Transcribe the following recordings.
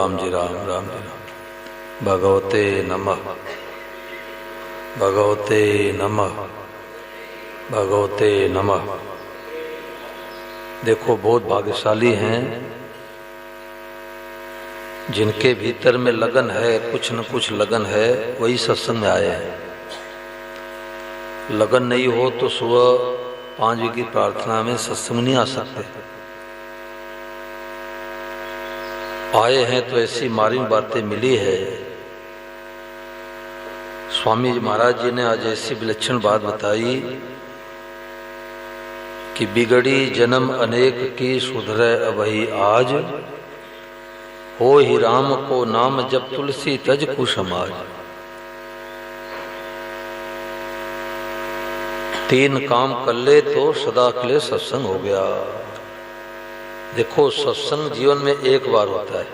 राम जी राम, राम जी राम। भगवते नमः, भगवते नमः, भगवते नमः। देखो, बहुत भाग्यशाली हैं जिनके भीतर में लगन है, कुछ न कुछ लगन है, वही सत्संग में आए हैं। लगन नहीं हो तो सुबह 5 बजे की प्रार्थना में सत्संग नहीं आ सकते। आए हैं तो ऐसी मार्मिक बातें मिली है। स्वामी जी महाराज जी ने आज ऐसी विलक्षण बात बताई कि बिगड़ी जन्म अनेक की सुधरे अबही आज, हो ही राम को नाम जब तुलसी तज कुसमाज। 3 काम कर ले तो सदा के लिए सत्संग हो गया। देखो, सत्संग जीवन में एक बार होता है।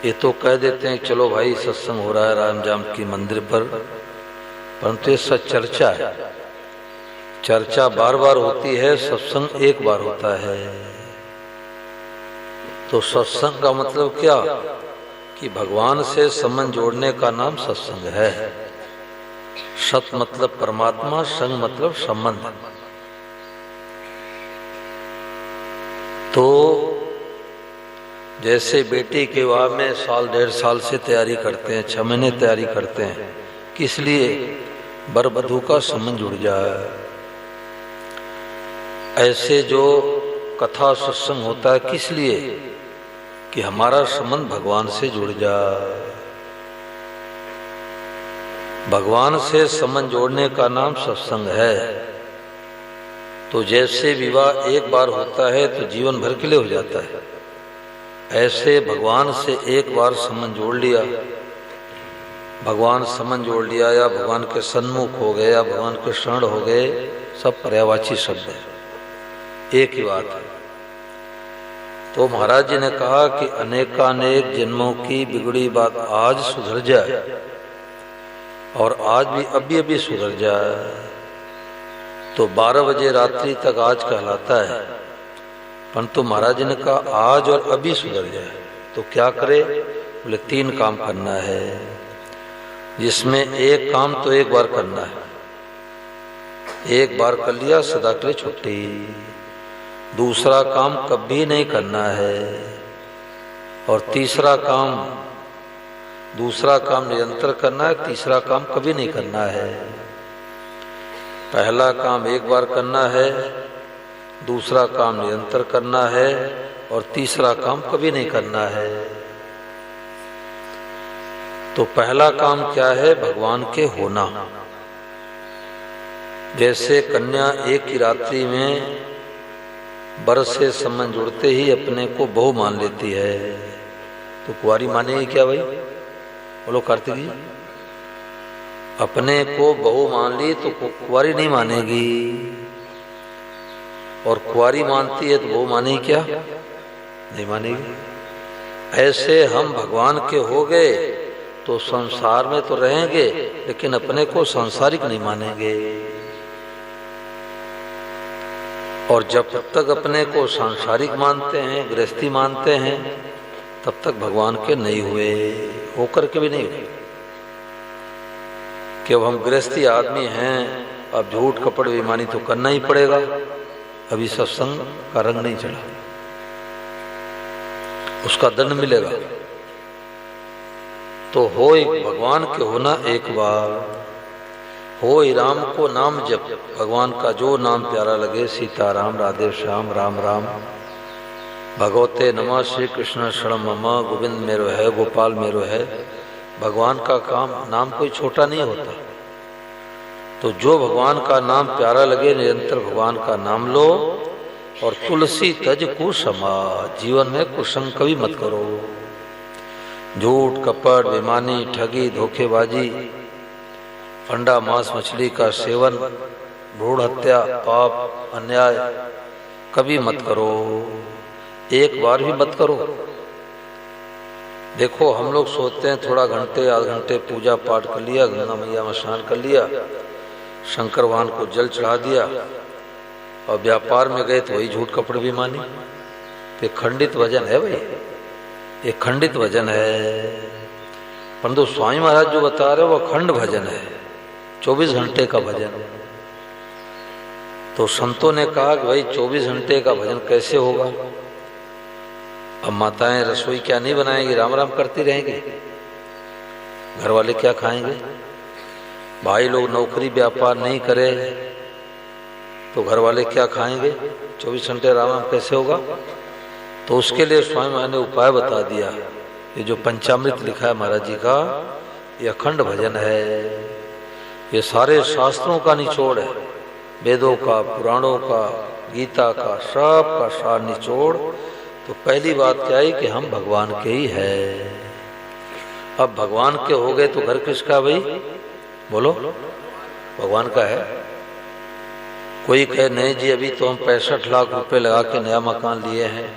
ये तो कह देते हैं चलो भाई सत्संग हो रहा है राम जानकी मंदिर पर, परंतु ये सच चर्चा है। चर्चा बार बार होती है, सत्संग एक बार होता है। तो सत्संग का मतलब क्या कि भगवान से संबंध जोड़ने का नाम सत्संग है। सत मतलब परमात्मा, संग मतलब संबंध। तो जैसे बेटी के विवाह में साल 1.5 साल से तैयारी करते हैं, 6 महीने तैयारी करते हैं, किस लिए? वर वधू का संबंध जुड़ जाए। ऐसे जो कथा सत्संग होता है किस लिए? कि हमारा संबंध भगवान से जुड़ जाए। भगवान से संबंध जोड़ने का नाम सत्संग है। तो जैसे विवाह एक बार होता है तो जीवन भर के लिए हो जाता है, ऐसे भगवान से एक बार संबंध जोड़ लिया, भगवान संबंध जोड़ लिया या भगवान के सन्मुख हो गए या भगवान के शरण हो गए, सब पर्यायवाची शब्द है, एक ही बात है। तो महाराज जी ने कहा कि अनेकानेक जन्मों की बिगड़ी बात आज सुधर जाए, और आज भी अभी सुधर जाए। तो 12 बजे रात्रि तक आज कहलाता है, परंतु महाराज जी ने कहा आज और अभी सुधर जाए। तो क्या करे? बोले 3 काम करना है, जिसमें एक काम तो एक बार करना है, एक बार कर लिया सदा के लिए छुट्टी। दूसरा काम कभी नहीं करना है, और दूसरा काम निरंतर करना है, तीसरा काम कभी नहीं करना है। पहला काम एक बार करना है, दूसरा काम निरंतर करना है, और तीसरा काम कभी नहीं करना है। तो पहला काम क्या है? भगवान के होना। जैसे कन्या एक ही रात्रि में वर से संबंध जुड़ते ही अपने को बहू मान लेती है, तो कुंवारी मानेगी क्या भाई? बोलो कार्तिक जी। अपने को बहू मान ली तो कुंवारी नहीं मानेगी, और कुंवारी मानती है तो बहू मानेगी क्या? नहीं मानेगी। ऐसे हम भगवान के हो गए तो संसार में तो रहेंगे, लेकिन अपने को सांसारिक नहीं मानेंगे। और जब तक अपने को सांसारिक मानते हैं, गृहस्थी मानते हैं, तब तक भगवान के नहीं हुए, होकर के भी नहीं हुए। कि अब हम गृहस्थी आदमी हैं, अब झूठ कपड़ बेईमानी तो करना ही पड़ेगा, अभी सत्संग का रंग नहीं चढ़ा, उसका दंड मिलेगा। तो हो भगवान के होना एक बार, हो राम को नाम जप। भगवान का जो नाम प्यारा लगे, सीताराम, राधे श्याम, राम राम, भगवते नमः, श्री कृष्ण शरण मम, गोविंद मेरो है, गोपाल मेरो है। भगवान का काम नाम कोई छोटा नहीं होता। तो जो भगवान का नाम प्यारा लगे, निरंतर भगवान का नाम लो, और तुलसी तज कुसमाज। जीवन में कुसंग कभी मत करो। झूठ कपट बेईमानी, ठगी, धोखेबाजी, अंडा मांस मछली का सेवन, भ्रूण हत्या, पाप, अन्याय कभी मत करो, एक बार भी मत करो। देखो, हम लोग सोचते हैं थोड़ा घंटे आध घंटे पूजा पाठ कर लिया, गंगा मैया में स्नान कर लिया, शंकर भगवान को जल चढ़ा दिया, और व्यापार में गए तो वही झूठ कपड़ भी मानी। तो खंडित वजन है भाई, ये खंडित भजन है। परंतु स्वामी महाराज जो बता रहे हो वो अखंड भजन है, 24 घंटे का भजन। तो संतों ने कहा कि भाई 24 घंटे का भजन कैसे होगा? अब माताएं रसोई क्या नहीं बनाएंगी, राम राम करती रहेंगी? घर वाले क्या खाएंगे? भाई लोग नौकरी व्यापार नहीं करे तो घर वाले क्या खाएंगे? 24 घंटे राम राम कैसे होगा? तो उसके लिए स्वामी महाराज ने उपाय बता दिया। ये जो पंचामृत लिखा है महाराज जी का, ये अखंड भजन है। ये सारे शास्त्रों का निचोड़ है, वेदों का, पुराणों का, गीता का, सब का सार निचोड़। तो पहली बात क्या है कि हम भगवान के ही है। अब भगवान के हो गए तो घर किसका भाई? बोलो, भगवान का है। कोई कहे नहीं जी अभी तो हम 65 लाख रुपए लगा के नया मकान लिए हैं,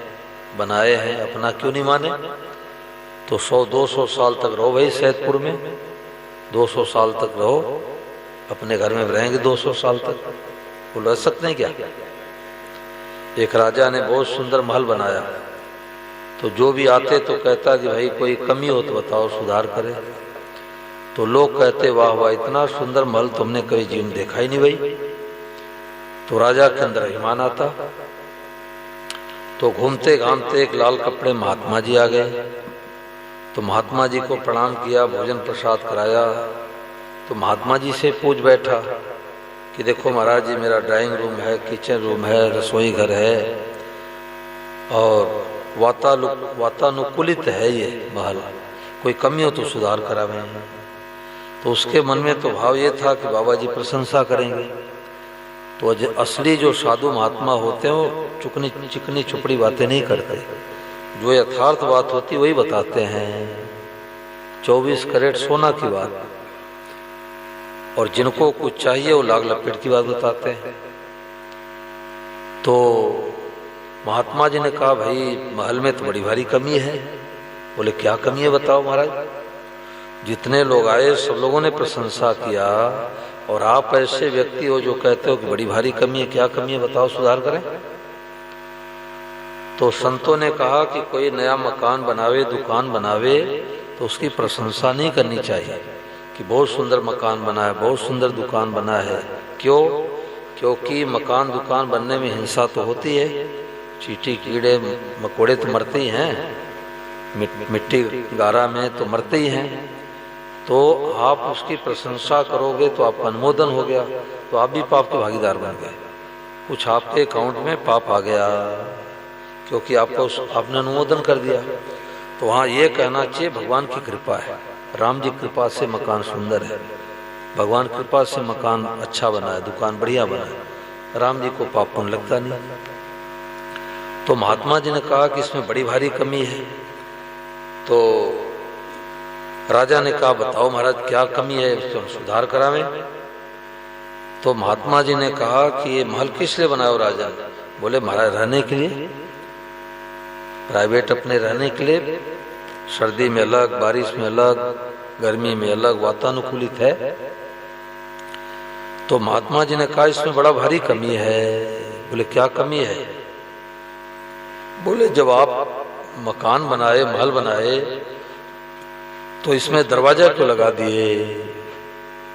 बनाए हैं, अपना क्यों नहीं माने? तो 100-200 साल तक रहो भाई सैदपुर में, 200 साल तक रहो, अपने घर में रहेंगे 200 साल तक। वो रह सकते हैं क्या? एक राजा ने बहुत सुंदर महल बनाया, तो जो भी आते तो कहता कि भाई कोई कमी हो तो बताओ, सुधार करे। तो लोग कहते वाह वाह, इतना सुंदर महल तुमने कभी जीवन देखा ही नहीं भाई। तो राजा के अंदर अभिमान आता। तो घूमते घामते एक लाल कपड़े महात्मा जी आ गए। तो महात्मा जी को प्रणाम किया, भोजन प्रसाद कराया। तो महात्मा जी से पूछ बैठा कि देखो महाराज जी, मेरा ड्राइंग रूम है, किचन रूम है, रसोई घर है और वातानुकूलित है ये महल, कोई कमी हो तो सुधार करावे। तो उसके मन में तो भाव ये था कि बाबा जी प्रशंसा करेंगे। तो असली जो साधु महात्मा होते हैं वो चिकनी चुपड़ी बातें नहीं करते, जो यथार्थ बात होती वही बताते हैं। 24 कैरेट सोना की बात, और जिनको कुछ चाहिए वो लाग लपेट की बात बताते हैं। तो महात्मा जी ने कहा भाई महल में तो बड़ी भारी कमी है। बोले क्या कमी है बताओ महाराज? जितने लोग आए सब लोगों ने प्रशंसा किया, और आप ऐसे व्यक्ति हो जो कहते हो कि बड़ी भारी कमी है, क्या कमी है बताओ, सुधार करें। तो संतों ने कहा कि कोई नया मकान बनावे, दुकान बनावे, तो उसकी प्रशंसा नहीं करनी चाहिए कि बहुत सुंदर मकान बना है, बहुत सुंदर दुकान बना है। क्यों? क्योंकि मकान दुकान बनने में हिंसा तो होती है, चींटी कीड़े मकोड़े तो मरते ही हैं, मिट्टी गारा में तो मरते ही हैं। तो आप उसकी प्रशंसा करोगे तो आपका अनुमोदन हो गया, तो आप भी पाप के भागीदार बन गए, कुछ आपके अकाउंट में पाप आ गया, क्योंकि आपने अनुमोदन कर दिया। तो वहाँ ये कहना चाहिए भगवान की कृपा है, राम जी कृपा से मकान सुंदर है, भगवान कृपा से मकान अच्छा बना है, दुकान बढ़िया बना है, राम जी को पाप पुण्य लगता नहीं। तो महात्मा जी ने कहा कि इसमें बड़ी भारी कमी है। तो राजा ने कहा बताओ महाराज क्या कमी है, उसको हम सुधार करावें। तो महात्मा जी ने कहा कि ये महल किस लिए बनाया राजा ने? बोले महाराज रहने के लिए, प्राइवेट अपने रहने के लिए, सर्दी में अलग, बारिश में अलग, गर्मी में अलग, वातानुकूलित है। तो महात्मा जी ने कहा इसमें बड़ा भारी कमी है। बोले क्या कमी है? बोले जब आप मकान बनाए, महल बनाए, तो इसमें दरवाजा क्यों लगा दिए?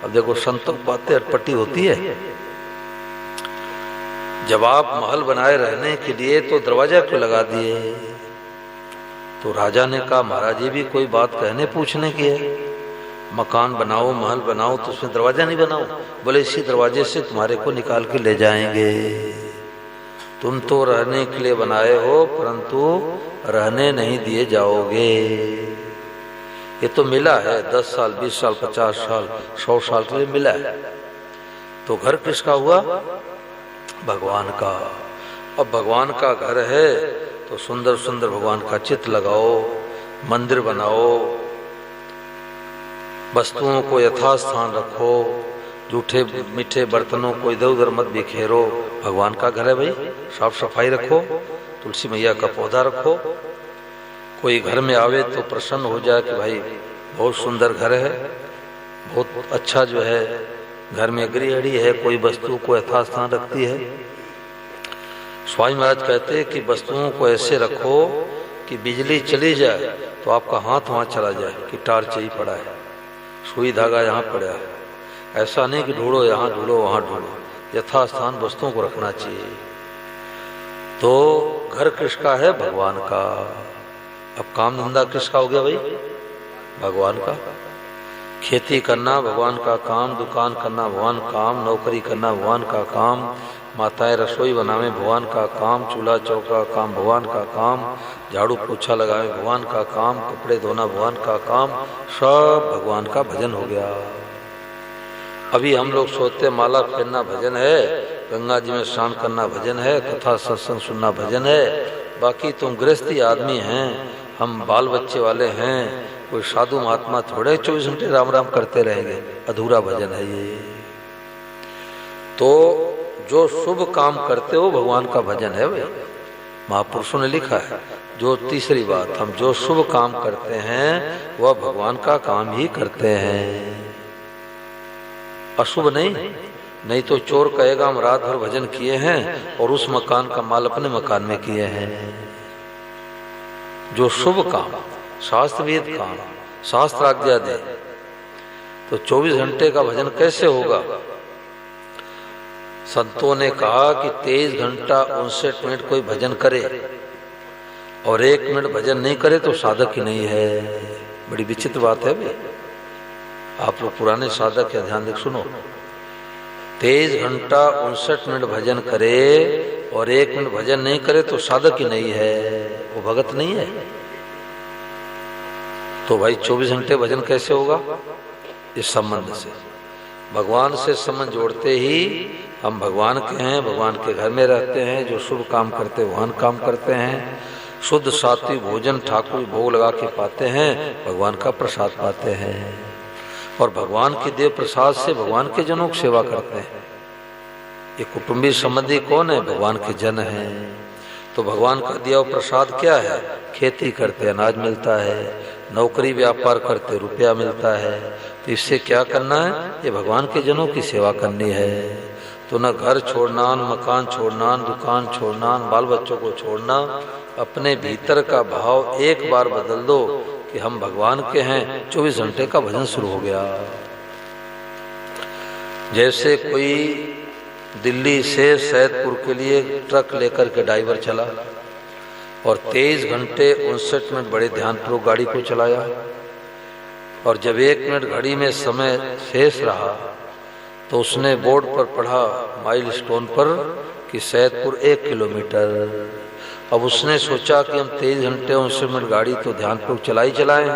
अब देखो संतों की बातें अटपटी होती है। जब आप महल बनाए रहने के लिए तो दरवाजा क्यों लगा दिए? तो राजा ने कहा महाराज ये भी कोई बात कहने पूछने की है, मकान बनाओ, महल बनाओ, तो उसमें दरवाजा नहीं बनाओ। बोले इसी दरवाजे से तुम्हारे को निकाल के ले जाएंगे। तुम तो रहने के लिए बनाए हो, परंतु रहने नहीं दिए जाओगे। ये तो मिला है 10 साल, 20 साल, 50 साल, 100 साल के लिए मिला है। तो घर किसका हुआ? भगवान का। अब भगवान का घर है तो सुंदर सुंदर भगवान का चित्र लगाओ, मंदिर बनाओ, वस्तुओं को यथास्थान रखो, जूठे मीठे बर्तनों को इधर उधर मत बिखेरो। भगवान का घर है भाई, साफ सफाई रखो, तुलसी मैया का पौधा रखो। कोई घर में आवे तो प्रसन्न हो जाए कि भाई बहुत सुंदर घर है, बहुत अच्छा जो है घर में गृहिणी है, कोई वस्तु को यथास्थान रखती है। स्वामी महाराज कहते हैं कि वस्तुओं को ऐसे रखो कि बिजली चली जाए तो आपका हाथ वहाँ चला जाए कि टार्च ही पड़ा है, सुई धागा यहाँ पड़ा है। ऐसा नहीं कि ढूंढो यहाँ ढूंढो वहाँ ढूंढो, यथास्थान वस्तुओं को रखना चाहिए। तो घर किसका है? भगवान का। अब काम धंधा किसका हो गया भाई? भगवान का। खेती करना भगवान का काम, दुकान करना भगवान काम, नौकरी करना भगवान का काम, माताएं रसोई बनावे भगवान का काम, चूल्हा चौका का काम भगवान का काम, झाड़ू पोछा लगावे भगवान का काम, कपड़े धोना भगवान का काम, सब भगवान का भजन हो गया। अभी हम लोग सोचते माला फेरना भजन है, गंगा जी में स्नान करना भजन है, कथा सत्संग सुनना भजन है। बाकी तुम गृहस्थी आदमी हैं, हम बाल बच्चे वाले हैं, कोई साधु महात्मा थोड़े 24 घंटे राम राम करते रहेंगे, अधूरा भजन है ये। तो जो शुभ काम करते हो भगवान का भजन है भाई। महापुरुषों ने लिखा है, जो तीसरी बात, हम जो शुभ काम करते हैं वह भगवान का काम ही करते हैं, अशुभ नहीं तो चोर कहेगा हम रात भर भजन किए हैं और उस मकान का माल अपने मकान में किए हैं। जो शुभ काम, शास्त्र वेद काम, शास्त्र आज्ञा दे, तो 24 घंटे का भजन कैसे होगा? संतों ने कहा कि 23 घंटा 59 मिनट कोई भजन करे और 1 मिनट भजन नहीं करे तो साधक ही नहीं है। बड़ी विचित्र बात है भाई। आप लोग पुराने साधक है, ध्यान देख सुनो। 23 घंटा 59 मिनट भजन करे और 1 मिनट भजन नहीं करे तो साधक ही नहीं है, वो भगत नहीं है। तो भाई 24 घंटे भजन कैसे होगा? इस संबंध से, भगवान से संबंध जोड़ते ही हम भगवान के हैं, भगवान के घर में रहते हैं, जो शुभ काम करते भगवान काम करते हैं, शुद्ध सात्विक भोजन ठाकुर भोग लगा के पाते हैं, भगवान का प्रसाद पाते हैं और भगवान के देव प्रसाद से भगवान के जनों की सेवा करते हैं। ये कुटुंबी संबंधी कौन है? भगवान के जन हैं। तो भगवान का दिया हुआ प्रसाद क्या है? खेती करते अनाज मिलता है, नौकरी व्यापार करते रुपया मिलता है। तो इससे क्या करना है? ये भगवान के जनों की सेवा करनी है। तो न घर छोड़ना, न मकान छोड़ना, न दुकान छोड़ना, न बाल बच्चों को छोड़ना, अपने भीतर का भाव एक बार बदल दो कि हम भगवान के हैं, 24 घंटे का भजन शुरू हो गया। जैसे कोई दिल्ली से सैदपुर के लिए ट्रक लेकर के ड्राइवर चला और 23 घंटे 59 मिनट बड़े ध्यानपूर्वक गाड़ी को चलाया और जब 1 मिनट घड़ी में समय शेष रहा तो उसने बोर्ड पर पढ़ा माइल स्टोन पर कि सैदपुर 1 किलोमीटर। अब उसने सोचा कि हम 23 घंटे 59 मिनट गाड़ी तो ध्यानपूर्वक चलाएं,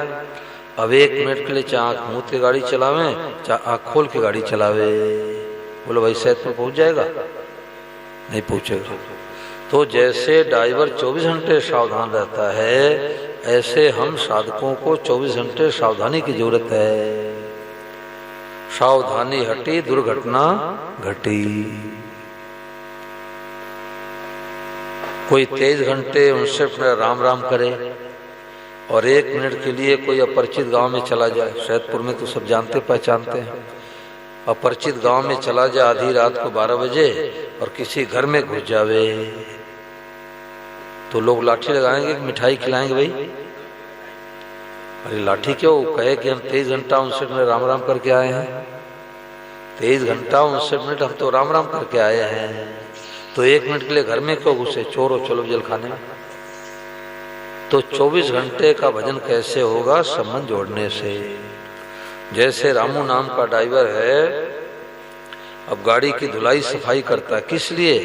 अब 1 मिनट के लिए चाहे आँख मूंद के गाड़ी चलावें, चाहे आँख खोल के गाड़ी चलावे। बोलो भाई सैदपुर पहुंच जाएगा? नहीं पहुंचेगा। तो जैसे ड्राइवर 24 घंटे सावधान रहता है, ऐसे हम साधकों को 24 घंटे सावधानी की जरूरत है। सावधानी हटी दुर्घटना घटी। कोई 23 घंटे 59 मिनट राम राम करे और 1 मिनट के लिए कोई अपरिचित गांव में चला जाए। सैदपुर में तो सब जानते पहचानते हैं। अपरिचित गांव में चला जाए आधी रात को 12 बजे और किसी घर में घुस जावे तो लोग लाठी लगाएंगे कि मिठाई खिलाएंगे भाई? अरे लाठी क्यों? कहे कि हम 23 घंटा 59 मिनट राम राम करके आए हैं। 23 घंटा 59 मिनट हम तो राम राम करके आए हैं, तो 1 मिनट के लिए घर में क्यों घुसे? चोर हो चलो जल खाने में। तो 24 घंटे का भजन कैसे होगा? संबंध जोड़ने से। जैसे रामू नाम का ड्राइवर है, अब गाड़ी की धुलाई सफाई करता है, किस लिए?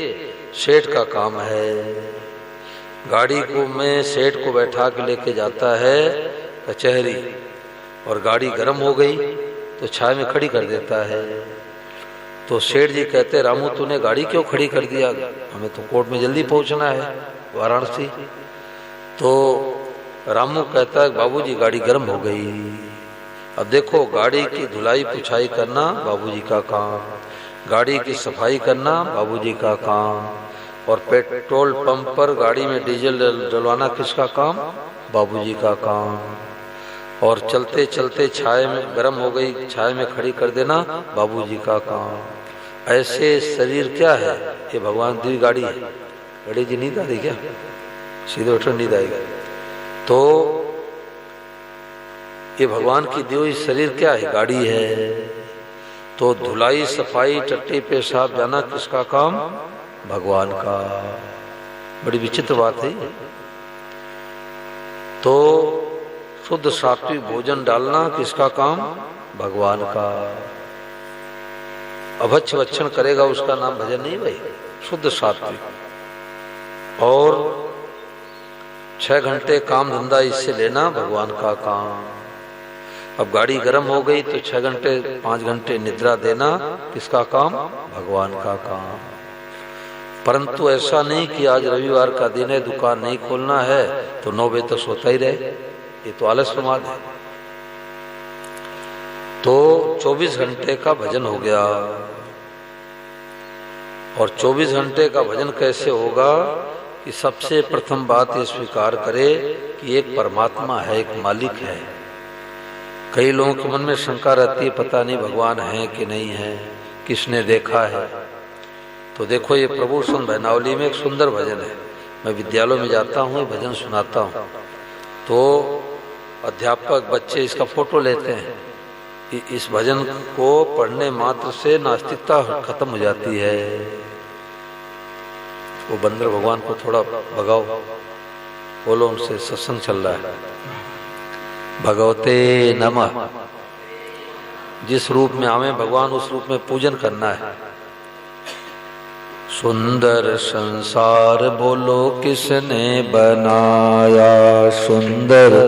सेठ का काम है। गाड़ी को में सेठ को बैठा के लेके जाता है कचहरी और गाड़ी गर्म हो गई तो छाया में खड़ी कर देता है। तो सेठ जी कहते रामू तूने गाड़ी क्यों खड़ी कर दिया? हमें तो कोर्ट में जल्दी पहुंचना है वाराणसी। तो रामू कहता है बाबूजी गाड़ी गर्म हो गई। अब देखो, गाड़ी की धुलाई पुछाई करना बाबूजी का काम, गाड़ी की सफाई करना बाबूजी का काम, और पेट्रोल पंप पर गाड़ी में डीजल डलवाना किसका काम? बाबूजी का काम। और चलते चलते छाए में गर्म हो गई, छाए में खड़ी कर देना बाबूजी का काम। ऐसे शरीर क्या है? ये भगवान दी गाड़ी है। गणेश जी नींद आ रही क्या? सीधे उठो, नींद आएगी। तो ये भगवान की दी हुई शरीर क्या है? गाड़ी है। तो धुलाई सफाई टट्टी पेशाब जाना किसका काम? भगवान का। बड़ी विचित्र बात है। तो शुद्ध सात्विक भोजन डालना किसका काम? भगवान का। अभक्ष भक्षण करेगा उसका नाम भजन नहीं भाई, शुद्ध सात्विक। और 6 घंटे काम धंधा इससे लेना भगवान का काम। अब गाड़ी गर्म हो गई तो 6 घंटे 5 घंटे निद्रा देना किसका काम? भगवान का काम। परंतु ऐसा नहीं कि आज रविवार का दिन है, दुकान नहीं खोलना है तो 9 बजे तक सोता ही रहे, ये तो आलस प्रमाद है। तो 24 घंटे का भजन हो गया। और 24 घंटे का भजन कैसे होगा? कि सबसे प्रथम बात ये स्वीकार करे कि एक परमात्मा है, एक मालिक है। कई लोगों के मन में शंका रहती है, पता नहीं भगवान है कि नहीं है, किसने देखा है। तो देखो ये प्रभु सुन भैनावली में एक सुंदर भजन है। मैं विद्यालय में जाता हूँ, भजन सुनाता हूँ, तो अध्यापक बच्चे इसका फोटो लेते हैं कि इस भजन को पढ़ने मात्र से नास्तिकता खत्म हो जाती है। वो बंदर भगवान को थोड़ा भगाओ, बोलो उनसे सत्संग चल रहा है। भगवते नमः। जिस रूप में आवे भगवान उस रूप में पूजन करना है। सुंदर संसार बोलो किसने बनाया, सुंदर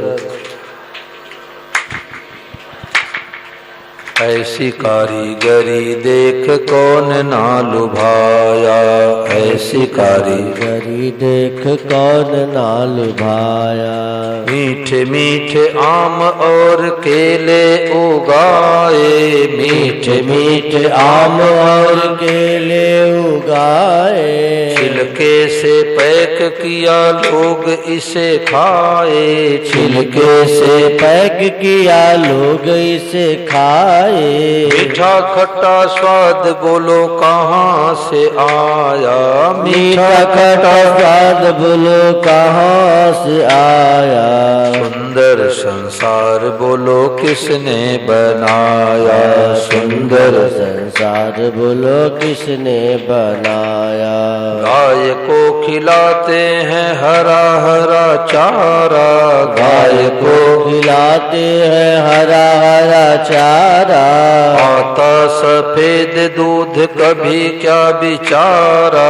ऐसी कारीगरी देख कौन ना लुभाया, ऐसी कारीगरी देख कौन ना लुभाया। मीठे मीठे आम और केले उगाए, मीठे मीठे आम और केले उगाए। छिलके से पैक किया लोग इसे खाए, छिलके से पैक किया लोग इसे खाए। मीठा खट्टा स्वाद बोलो कहाँ से आया, मीठा खट्टा स्वाद बोलो कहाँ से आया। सुंदर संसार बोलो किसने बनाया, सुंदर संसार बोलो किसने बनाया। गाय को खिलाते हैं हरा हरा चारा, गाय को खिलाते हैं हरा हरा चारा। आता सफेद दूध कभी क्या बिचारा,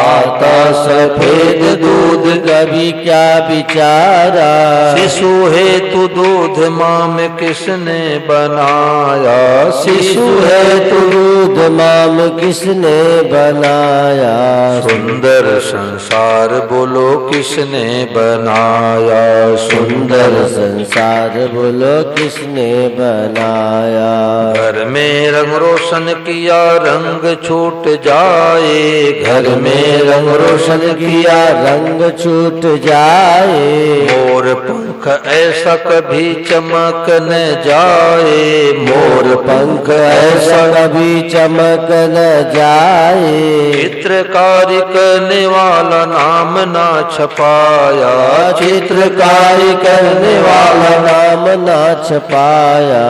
आता सफेद दूध कभी क्या बिचारा। शिशु हेतु दूध माँ में किसने बनाया, शिशु हेतु दूध माँ में किसने बनाया। सुंदर संसार बोलो किसने बनाया, सुंदर संसार बोलो किसने बनाया। घर में रंग रोशन किया रंग छूट जाए, घर में रंग रोशन किया रंग छूट जाए। मोर पंख ऐसा कभी चमक न जाए, मोर पंख ऐसा कभी चमक न जाए। चित्रकारी करने वाला नाम ना छपाया, चित्रकारी करने वाला नाम ना छपाया।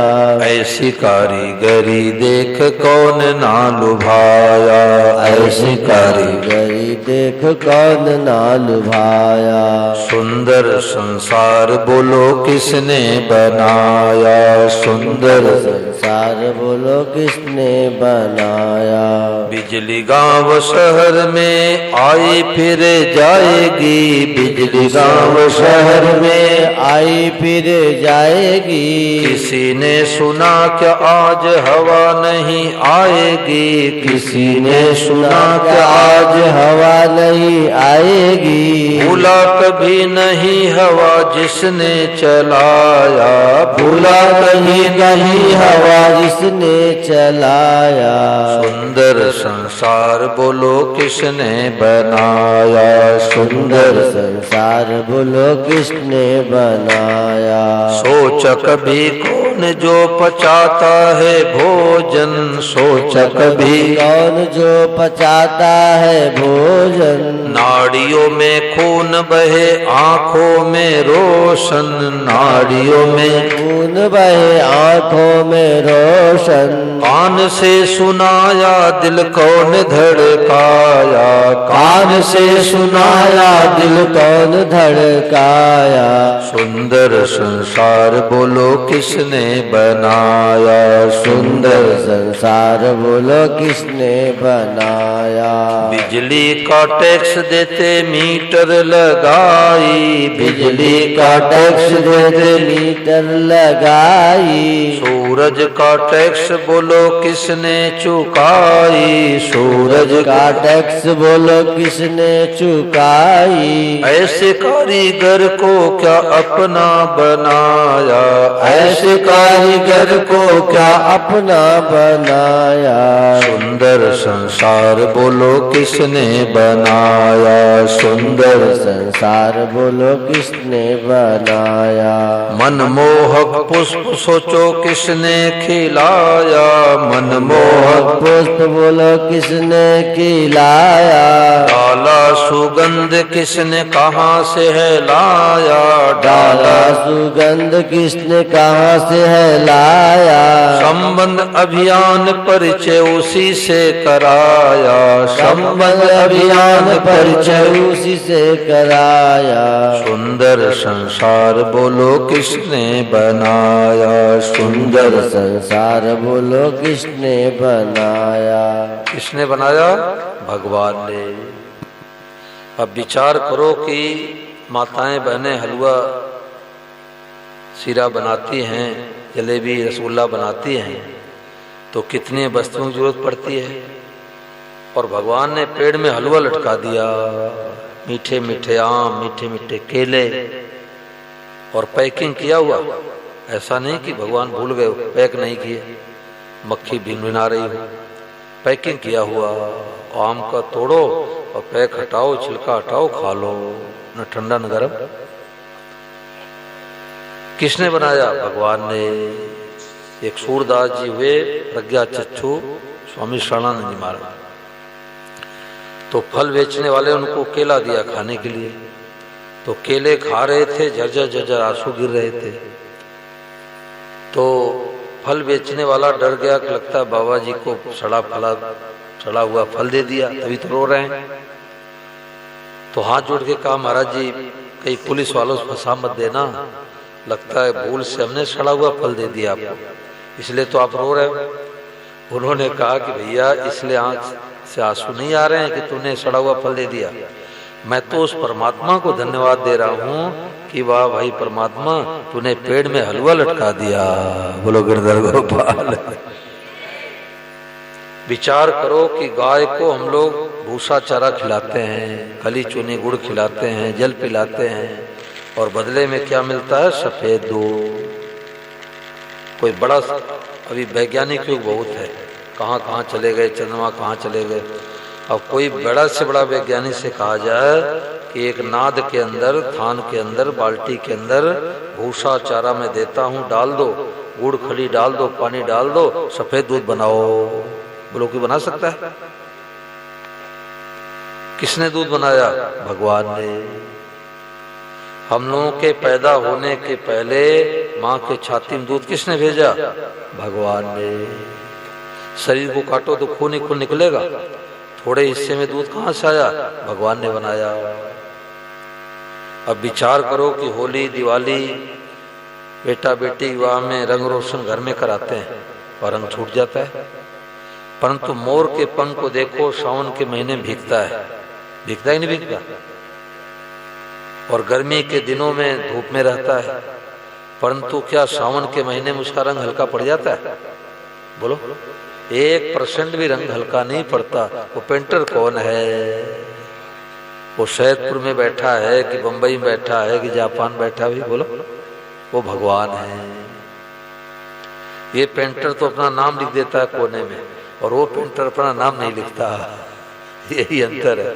ऐसी कारीगरी देख कौन ना लुभाया, ऐसी कारीगरी देख कौन ना लुभाया। सुंदर संसार बोलो किसने बनाया, सुंदर संसार बोलो किसने बनाया। बिजली गांव शहर में आई फिर जाएगी, बिजली गांव शहर में आई फिर जाएगी। किसी ने सुना क्या आज हवा नहीं आएगी, किसी ने सुना क्या आज हवा नहीं आएगी। भूला कभी नहीं हवा जिसने चलाया, भूला कभी नहीं हवा जिसने चलाया। सुंदर संसार बोलो किसने बनाया, सुंदर संसार बोलो किसने बनाया। सोच कभी कौन जो पचाता है भोजन, भोजन सोच कभी, कौन जो पचाता है भोजन। नाड़ियों में खून बहे आंखों में रोशन, नाड़ियों में खून बहे आंखों में रोशन। कान से सुनाया दिल कौन धड़काया, कान से सुनाया दिल कौन धड़काया। सुंदर संसार बोलो किसने बनाया, सुंदर संसार बोलो किसने बनाया। बिजली का टैक्स देते मीटर लगाई, बिजली का टैक्स देते मीटर लगाई। सूरज का टैक्स बोलो किसने चुकाई, सूरज का टैक्स बोलो किसने चुकाई। ऐसे कारीगर को क्या अपना बनाया, ऐसे कारीगर को क्या अपना बनाया। सुंदर संसार बोलो किसने बनाया, सुंदर संसार बोलो किसने बनाया। मनमोहक पुष्प सोचो किसने खिलाया, मनमोहक पुष्प बोलो किसने खिलाया। डाला सुगंध किसने कहाँ से है लाया, डाला सुगंध किसने कहाँ से है लाया। संबंध अभियान परिचय उसी से कराया, संबंध अभियान परिचय उसी से कराया। सुंदर संसार बोलो किसने बनाया, सुंदर संसार बोलो किसने बनाया। किसने बनाया, भगवान ने। अब विचार करो कि माताएं बहनें हलवा सीरा बनाती हैं, जलेबी रसगुल्ला बनाती हैं, तो कितनी वस्तुओं की जरूरत पड़ती है। और भगवान ने पेड़ में हलवा लटका दिया, मीठे मीठे आम, मीठे मीठे केले, और पैकिंग किया हुआ। ऐसा नहीं कि भगवान भूल गए, पैक नहीं किए, मक्खी भिनभिना रही हो, पैकिंग किया हुआ। आम का तोड़ो और पैक हटाओ, छिलका हटाओ, खा लो, न ठंडा न गर्म। किसने बनाया, भगवान ने। एक सूरदास जी हुए प्रज्ञा चक्षु स्वामी शरणानंद जी महाराज, तो फल बेचने वाले उनको केला दिया खाने के लिए, तो केले खा रहे थे, झरझर झरझर आंसू गिर रहे थे। तो फल बेचने वाला डर गया कि लगता है बाबा जी को सड़ा हुआ फल दे दिया, तभी तो रो रहे हैं। तो हाथ जोड़ के कहा, महाराज जी कहीं पुलिस वालों से फंसा मत देना, लगता है भूल से हमने सड़ा हुआ फल दे दिया आपको, इसलिए तो आप रो रहे हो। उन्होंने कहा कि भैया इसलिए आंख से आंसू नहीं आ रहे हैं कि तूने सड़ा हुआ फल दे दिया, मैं तो उस परमात्मा को धन्यवाद दे रहा हूँ कि वाह भाई परमात्मा, तूने पेड़ में हलवा लटका दिया। बोलो गिरधर गोपाल। विचार करो कि गाय को हम लोग भूसा चारा खिलाते हैं, खली चूनी गुड़ खिलाते हैं, जल पिलाते हैं, और बदले में क्या मिलता है, सफेद दूध। कोई बड़ा, अभी वैज्ञानिक युग बहुत है, कहाँ कहाँ चले गए, चंद्रमा कहाँ चले गए। अब कोई बड़ा से बड़ा वैज्ञानिक से कहा जाए कि एक नाद के अंदर, थान के अंदर, बाल्टी के अंदर भूसा चारा मैं देता हूँ, डाल दो, गुड़ खली डाल दो, पानी डाल दो, सफेद दूध बनाओ। बोलो कोई बना सकता है? किसने दूध बनाया? भगवान ने। हम लोगों के पैदा होने के पहले माँ के छाती में दूध किसने भेजा? भगवान ने। शरीर को काटो तो खून ही खून निकलेगा, थोड़े हिस्से में दूध कहाँ से आया? भगवान ने बनाया। अब विचार करो कि होली, दिवाली, बेटा बेटी विवाह में रंग रोशन घर में कराते हैं और रंग छूट जाता है, परंतु मोर के पंख को देखो, सावन के महीने भीगता है, भीगता ही नहीं भीगता, और गर्मी के दिनों में धूप में रहता है, परंतु क्या सावन के महीने में उसका रंग हल्का पड़ जाता है? बोलो, 1% भी रंग हल्का नहीं पड़ता। वो पेंटर कौन है? वो सैदपुर में बैठा है कि बंबई में बैठा है कि जापान बैठा भी? बोलो, वो भगवान है। ये पेंटर तो अपना नाम लिख देता है कोने में, और वो पेंटर अपना नाम नहीं लिखता। यही अंतर है।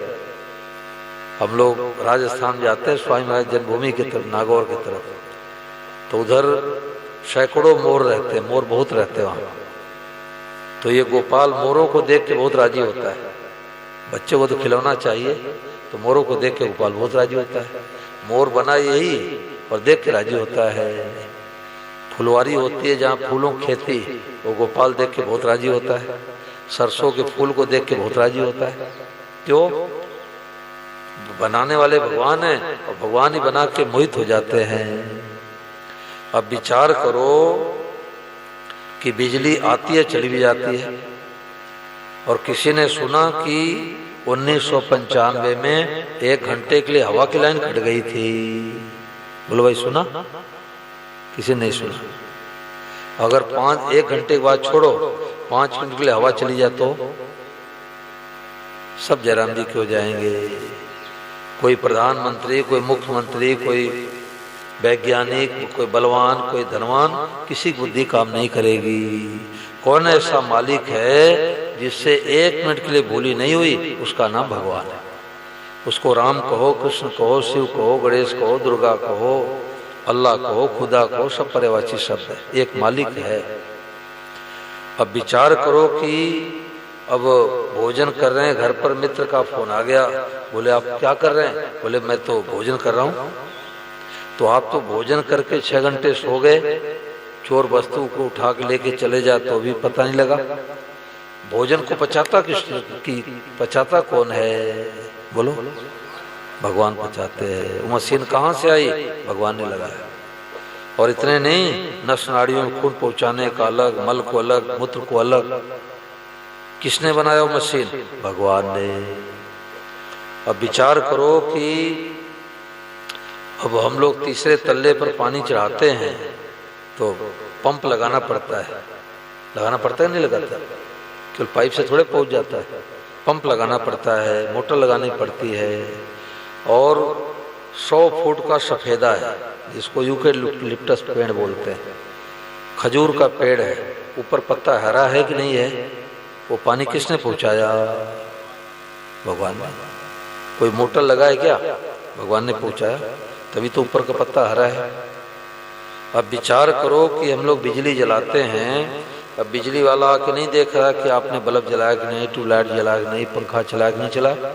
हम लोग राजस्थान जाते हैं स्वामी महाराज जन्मभूमि की तरफ, नागौर की तरफ, तो उधर सैकड़ों मोर रहते हैं, मोर बहुत रहते हैं वहां। तो ये गोपाल मोरों को देख के बहुत राजी होता है। बच्चे को तो खिलौना चाहिए, तो मोरों को देख के गोपाल बहुत राजी होता है। मोर बना यही और देख के राजी होता है। फुलवारी होती है जहाँ फूलों की खेती, वो गोपाल देख के बहुत राजी होता है। सरसों के फूल को देख के बहुत राजी होता है। क्यों? बनाने वाले भगवान हैं और भगवान ही बना के मोहित हो जाते हैं। अब विचार करो कि बिजली आती है चली भी जाती है, और किसी ने सुना कि 1995 में 1 घंटे के लिए हवा की लाइन कट गई थी। बोलो भाई, सुना? किसी ने नहीं सुना। अगर 1 घंटे के बाद छोड़ो 5 मिनट के लिए हवा चली जाए तो सब जयराम जी के हो जाएंगे। कोई प्रधानमंत्री, कोई मुख्यमंत्री, कोई वैज्ञानिक, कोई बलवान, कोई धनवान, किसी की बुद्धि काम नहीं करेगी। कौन ऐसा मालिक है जिससे 1 मिनट के लिए भूली नहीं हुई? उसका नाम भगवान है। उसको राम कहो, कृष्ण कहो, शिव कहो, गणेश कहो, दुर्गा कहो, अल्लाह कहो, खुदा कहो, सब पर्यायवाची शब्द है। एक मालिक है। अब विचार करो कि अब भोजन कर रहे हैं, घर पर मित्र का फोन आ गया, बोले आप क्या कर रहे हैं? बोले मैं तो भोजन कर रहा हूँ। तो आप तो भोजन करके 6 घंटे सो गए, चोर वस्तु को उठा के लेके चले जाए तो भी पता नहीं लगा। भोजन को पचाता कौन है? बोलो, भगवान पचाते हैं। वो मशीन कहाँ से आई? भगवान ने लगाया। और इतने नहीं, नस नाड़ियों में खून पहुंचाने का अलग, मल को अलग, मूत्र को अलग। किसने बनाया वो मशीन? भगवान ने। अब विचार करो कि अब हम लोग तीसरे तल्ले पर पानी चढ़ाते हैं तो पंप लगाना पड़ता है। लगाना पड़ता है नहीं लगाता? केवल पाइप से थोड़े पहुंच जाता है। पंप लगाना पड़ता है, मोटर लगानी पड़ती है। और 100 फुट का सफेदा है जिसको यूकेलिप्टस पेड़ बोलते हैं। खजूर का पेड़ है, ऊपर पत्ता हरा है कि नहीं है? वो पानी किसने पहुंचाया? भगवान ने। कोई मोटर लगाए क्या? भगवान ने पहुंचाया, तभी तो ऊपर का पत्ता हरा है। अब विचार करो कि हम लोग बिजली जलाते हैं, अब बिजली वाला आके नहीं देख रहा कि आपने बल्ब जलाया कि नहीं, ट्यूबलाइट जलाया कि नहीं, पंखा चलाया कि नहीं चलाया।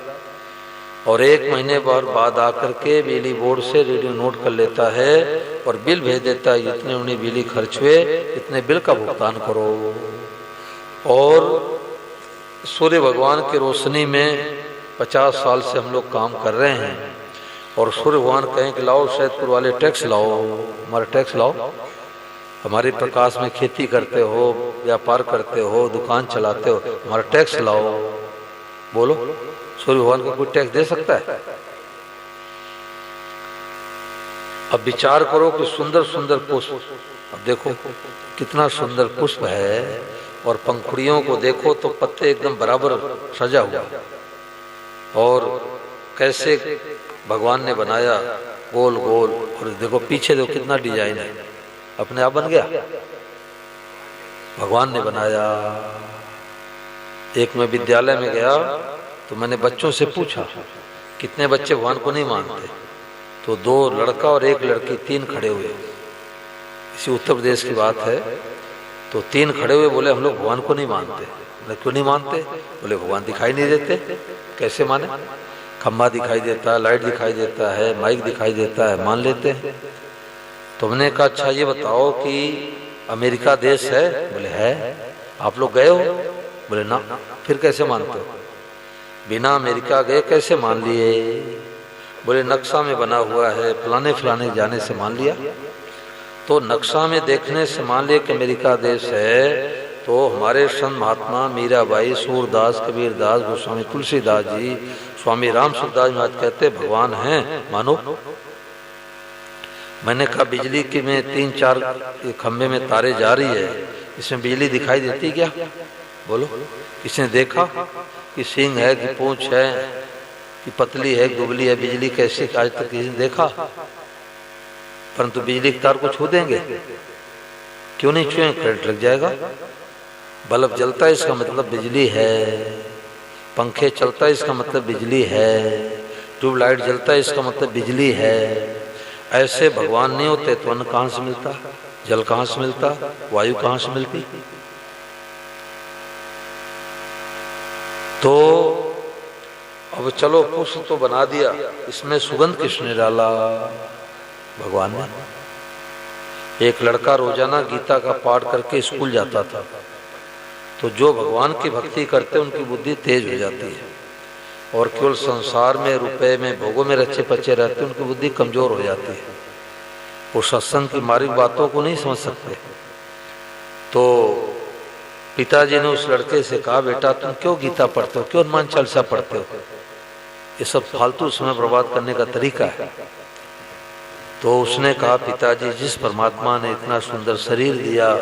और 1 महीने बाद आकर के बिजली बोर्ड से रीडिंग नोट कर लेता है और बिल भेज देता है, इतने उन्हें बिजली खर्च हुए, इतने बिल का भुगतान करो। और सूर्य भगवान की रोशनी में 50 साल से हम लोग काम कर रहे हैं, और सूर्य भगवान कहें कि लाओ सैदपुर वाले टैक्स लाओ, हमारा टैक्स लाओ। हमारे प्रकाश में खेती करते हो, व्यापार करते हो, दुकान चलाते हो, हमारा टैक्स लाओ। बोलो, सूर्य भगवान को कोई टैक्स दे सकता है? अब विचार करो कि सुंदर सुंदर पुष्प, अब देखो कितना सुंदर पुष्प है, और पंखुड़ियों को देखो तो पत्ते एकदम बराबर सजा हुआ, और कैसे भगवान ने बनाया गोल गोल। और देखो पीछे देखो कितना डिजाइन है, अपने आप बन गया, भगवान ने बनाया। एक मैं विद्यालय में गया तो मैंने बच्चों से पूछा कितने बच्चे भगवान को नहीं मानते, तो 2 लड़का और 1 लड़की, 3 खड़े हुए। इसी उत्तर प्रदेश की बात है। तो 3 खड़े हुए, बोले हम लोग भगवान को नहीं मानते। बोले क्यों नहीं मानते? बोले भगवान दिखाई नहीं देते, कैसे माने? खम्बा दिखाई देता है, लाइट दिखाई देता है, माइक दिखाई देता है, मान लेते हैं। तो हमने कहा अच्छा ये बताओ कि अमेरिका देश है? बोले है। आप लोग गए हो? बोले ना। फिर कैसे मानते हो? बिना अमेरिका गए कैसे मान लिए? बोले नक्शा में बना हुआ है, फलाने फलाने जाने से मान लिया। तो नक्शा में देखने से मान लिया कि अमेरिका देश है। तो हमारे संत महात्मा मीराबाई, सूरदास, कबीरदास, गोस्वामी तुलसीदास जी, स्वामी राम सुखदास महाराज कहते भगवान हैं, मानो। मैंने कहा बिजली की में 3-4 खंबे में तारे जा रही है, इसमें बिजली दिखाई देती क्या? बोलो, किसने देखा कि सींग है कि पूंछ है कि पतली है, दुबली है? बिजली कैसे, आज तक किसी ने देखा? परंतु बिजली के तार को छू देंगे? क्यों नहीं छुए? करंट लग जाएगा। बल्ब जलता है इसका मतलब बिजली है, पंखे चलता है इसका मतलब बिजली है, ट्यूबलाइट जलता है इसका मतलब बिजली है। ऐसे भगवान नहीं होते तो अन्न कहाँ से मिलता, जल कहाँ से मिलता, वायु कहाँ से मिलती? तो अब चलो पुष्प तो बना दिया, इसमें सुगंध किसने डाला? भगवान ने। एक लड़का रोजाना गीता का पाठ करके स्कूल जाता था, तो जो भगवान की भक्ति करते उनकी बुद्धि तेज हो जाती है, और केवल संसार में रुपए में भोगों में रचे पचे रहते उनकी बुद्धि कमजोर हो जाती है, वो सत्संग की मार्मिक बातों को नहीं समझ सकते। तो पिताजी ने उस लड़के से कहा, बेटा तुम क्यों गीता पढ़ते हो, क्यों हनुमान चालीसा पढ़ते हो, ये सब फालतू समय बर्बाद करने का तरीका है। तो उसने कहा, पिताजी जिस परमात्मा ने इतना सुंदर शरीर दिया,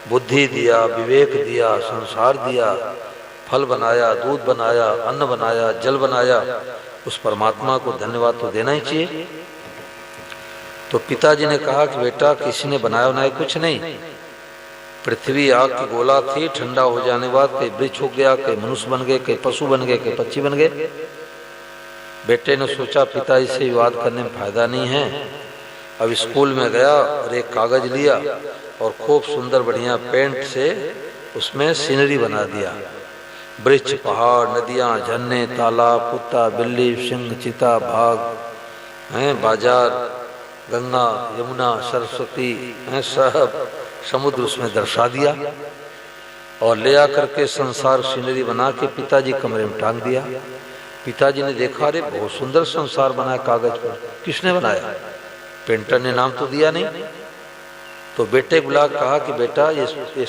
बुद्धि दिया, विवेक दिया, संसार दिया, फल बनाया, दूध बनाया, अन्न बनाया, जल बनाया, उस परमात्मा को धन्यवाद तो देना ही चाहिए। तो पिताजी ने कहा कि बेटा किसी ने बनाया बनाया कुछ नहीं, पृथ्वी आग की गोला थी, ठंडा हो जाने बाद कई वृक्ष उग गया, कई मनुष्य बन गए, कई पशु बन गए, कई पक्षी बन गए। बेटे ने सोचा पिताजी से विवाद करने में फायदा नहीं है। अब स्कूल में गया और एक कागज लिया और खूब सुंदर बढ़िया पेंट से उसमें सीनरी बना दिया, वृक्ष, पहाड़, नदियां, झरने, तालाब, कुत्ता, बिल्ली, सिंह, चीता, बाघ हैं, बाजार, गंगा, यमुना, सरस्वती हैं, सब समुद्र उसमें दर्शा दिया और ले आकर के संसार सीनरी बना के पिताजी कमरे में टांग दिया। पिताजी ने देखा, अरे बहुत सुंदर संसार बनाया कागज पर, किसने बनाया? पेंटर ने नाम तो दिया नहीं। तो बेटे बुला कहा कि बेटा ये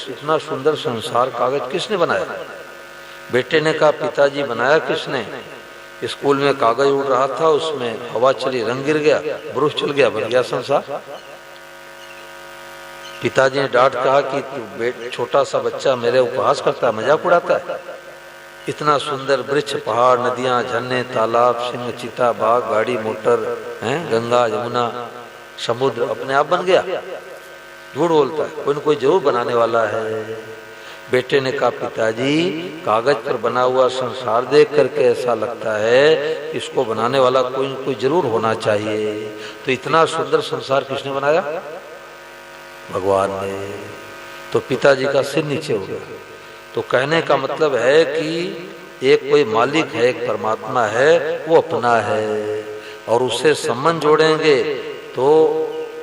इतना सुंदर संसार कागज किसने बनाया? बेटे ने कहा, पिताजी बनाया। किसने? स्कूल में कागज उड़ रहा था, उसमें हवा चली, रंग गिर गया, ब्रुश चल गया, बन गया संसार। पिताजी ने डांट कहा कि तू छोटा सा बच्चा मेरे उपहास करता है, मजाक उड़ाता है, इतना सुंदर वृक्ष, पहाड़, नदियां, झरने, तालाब, सिंह, चीता, बाघ, गाड़ी, मोटर हैं, गंगा, यमुना, समुद्र अपने आप बन गया? झूठ बोलता है, कोई न कोई जरूर बनाने वाला है। बेटे ने कहा, पिताजी कागज पर बना हुआ संसार देख करके ऐसा लगता है इसको बनाने वाला कोई न कोई जरूर होना चाहिए। तो इतना सुंदर संसार किसने बनाया? भगवान ने। तो पिताजी का सिर नीचे हो गया। तो कहने का मतलब है कि एक कोई मालिक है, एक परमात्मा है, वो अपना है, और उससे संबंध जोड़ेंगे तो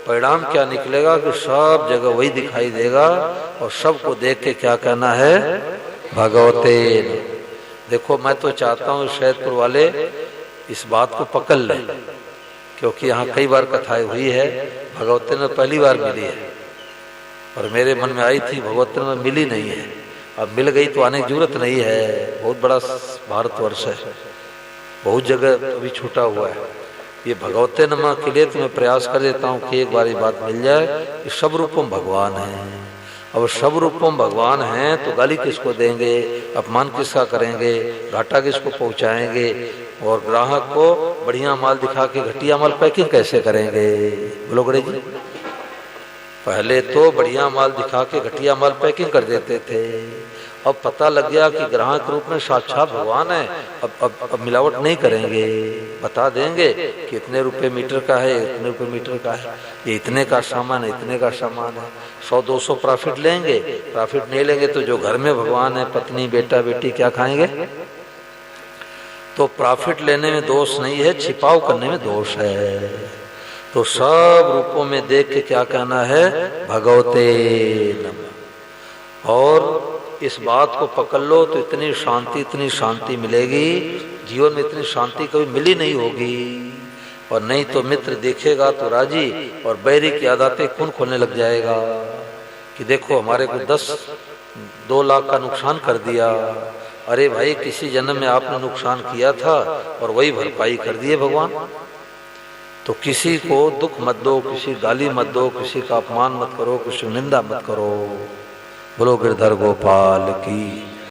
परिणाम क्या निकलेगा कि सब जगह वही दिखाई देगा, और सबको देख के क्या कहना है? भगवते। देखो मैं तो चाहता हूँ शैदपुर वाले इस बात को पकड़ लें, क्योंकि यहाँ कई बार कथाएं हुई है, भगवते में पहली बार मिली है, और मेरे मन में आई थी भगवते में मिली नहीं है, अब मिल गई तो आने की जरूरत नहीं है। बहुत बड़ा भारतवर्ष है, बहुत जगह अभी छूटा हुआ है। ये भगवते नमा के लिए तो मैं प्रयास कर देता हूँ कि एक बार ये बात मिल जाए कि सब रूपम भगवान है। अब सब रूपम भगवान हैं तो गाली किसको देंगे, अपमान किसका करेंगे, घाटा किसको पहुँचाएंगे, और ग्राहक को बढ़िया माल दिखा के घटिया माल पैकिंग कैसे करेंगे? बोलो गणेश जी। पहले तो बढ़िया माल दिखा के घटिया माल पैकिंग कर देते थे, अब पता लग गया कि ग्राहक रूप में साक्षात भगवान है, अब मिलावट नहीं करेंगे, बता देंगे कि इतने रुपए मीटर का है, इतने रुपए मीटर का है, ये इतने का सामान है, इतने का सामान है। 100-200 प्रॉफिट लेंगे, प्रॉफिट नहीं लेंगे तो जो घर में भगवान है, पत्नी बेटा बेटी क्या खाएंगे? तो प्रॉफिट लेने में दोष नहीं है, छिपाव करने में दोष है। तो सब रूपों में देख के क्या कहना है? भगवते नमः। और इस बात को पकड़ लो तो इतनी शांति मिलेगी, जीवन में इतनी शांति कभी मिली नहीं होगी। और नहीं तो मित्र देखेगा तो राजी, और बैरी की आदतें खून खोलने लग जाएगा कि देखो हमारे को 2 लाख का नुकसान कर दिया। अरे भाई किसी जन्म में आपने नुकसान किया था और वही भरपाई कर दिए भगवान। तो किसी को दुख मत दो, किसी गाली मत दो, किसी का अपमान मत करो, किसी निंदा मत करो। बोलो गिरधर गोपाल की।